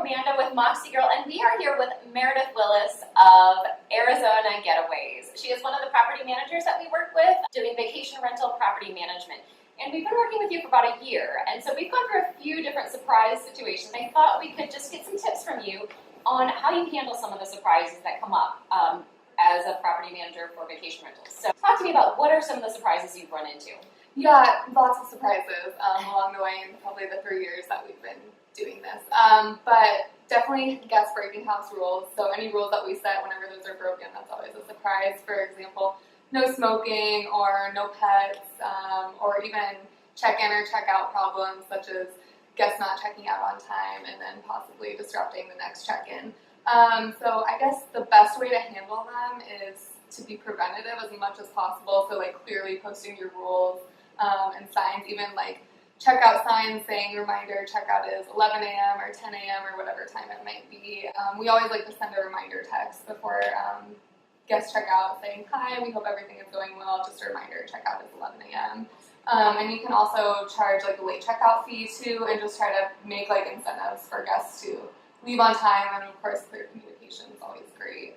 Amanda with Moxie Girl, and we are here with Meredith Willis of Arizona Getaways. She is one of the property managers that we work with doing vacation rental property management. And we've been working with you for about a year, and so we've gone through a few different surprise situations. I thought we could just get some tips from you on how you handle some of the surprises that come up as a property manager for vacation rentals. So talk to me about what are some of the surprises you've run into? Yeah, lots of surprises along the way in probably the 3 years that we've been doing this. But definitely guest breaking house rules. So any rules that we set, whenever those are broken, that's always a surprise. For example, no smoking or no pets, or even check-in or check-out problems such as guests not checking out on time and then possibly disrupting the next check-in. So I guess the best way to handle them is to be preventative as much as possible. So like clearly posting your rules and signs, even like checkout signs saying reminder checkout is 11 a.m. or 10 a.m. or whatever time it might be. We always like to send a reminder text before guests check out saying, hi, we hope everything is going well, just a reminder, checkout is 11 a.m. And you can also charge like a late checkout fee too, and just try to make like incentives for guests to leave on time, and of course clear communication is always great.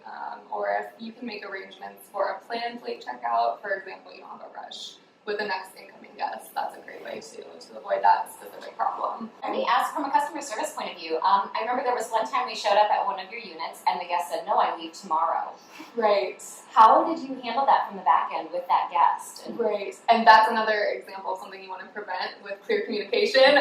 Or if you can make arrangements for a planned late checkout, for example, you don't have a rush with the next incoming guest, that's a great way to avoid that specific problem. Let me ask from a customer service point of view. I remember there was one time we showed up at one of your units and the guest said, no, I leave tomorrow. Right. How did you handle that from the back end with that guest? Right, and that's another example of something you want to prevent with clear communication.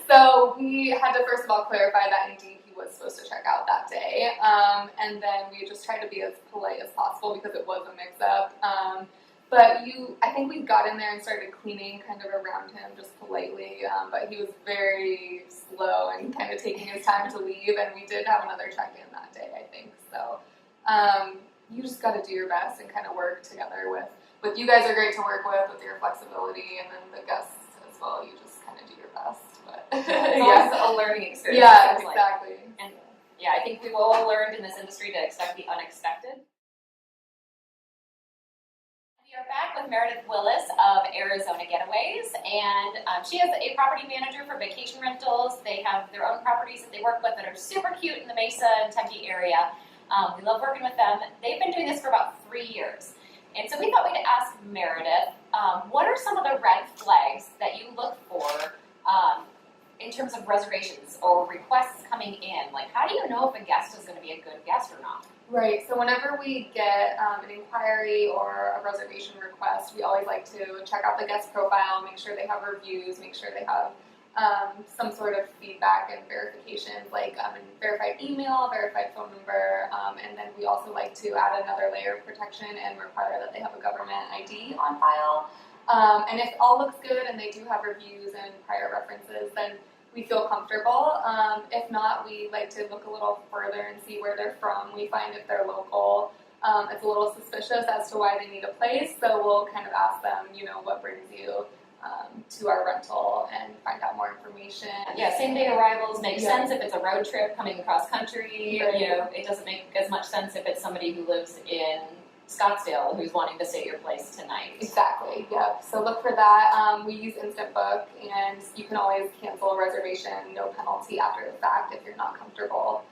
So we had to first of all clarify that indeed he was supposed to check out that day, and then we just tried to be as polite as possible because it was a mix-up. But I think we got in there and started cleaning kind of around him just politely, but he was very slow and kind of taking his time to leave, and we did have another check-in that day, I think. So you just got to do your best and kind of work together with you guys are great to work with your flexibility, and then the guests as well, you just kind of do your best. But it's always a learning experience. Yeah, exactly. And yeah, I think we've all learned in this industry to expect the unexpected. We are back with Meredith Willis of Arizona Getaways, and she is a property manager for vacation rentals. They have their own properties that they work with that are super cute in the Mesa and Tempe area. We love working with them. They've been doing this for about 3 years. And so we thought we'd ask Meredith, what are some of the red flags that you look for in terms of reservations or requests coming in? Like, how do you know if a guest is going to be a good guest or not? Right, so whenever we get an inquiry or a reservation request, we always like to check out the guest profile, make sure they have reviews, make sure they have some sort of feedback and verifications, like a verified email, verified phone number, and then we also like to add another layer of protection and require that they have a government ID on file. And if all looks good and they do have reviews and prior references, then we feel comfortable. If not, we like to look a little further and see where they're from. We find if they're local, it's a little suspicious as to why they need a place, so we'll kind of ask them, what brings you to our rental and find out more information. Yeah, same day arrivals make sense if it's a road trip coming across country. Right. It doesn't make as much sense if it's somebody who lives in Scottsdale who's wanting to stay at your place tonight. Exactly, yep. So look for that. We use Instant Book, and you can always cancel a reservation, no penalty after the fact if you're not comfortable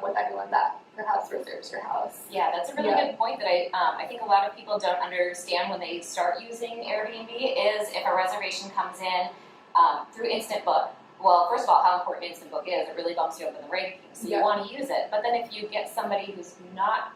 with anyone that perhaps reserves your house. Yeah, that's a really good point that I think a lot of people don't understand when they start using Airbnb is if a reservation comes in through Instant Book. Well, first of all, how important Instant Book is, it really bumps you up in the rankings, so you want to use it. But then if you get somebody who's not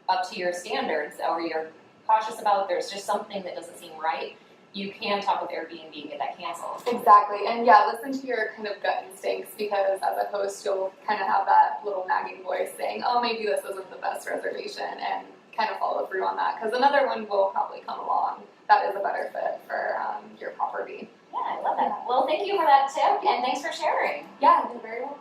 up to your standards or you're cautious about there's just something that doesn't seem right, you can talk with Airbnb and get that canceled. Exactly, and listen to your kind of gut instincts, because as a host you'll kind of have that little nagging voice saying, oh, maybe this isn't the best reservation, and kind of follow through on that, because another one will probably come along that is a better fit for your property. Yeah, I love that. Well, thank you for that tip, and thanks for sharing. Yeah, you're very welcome.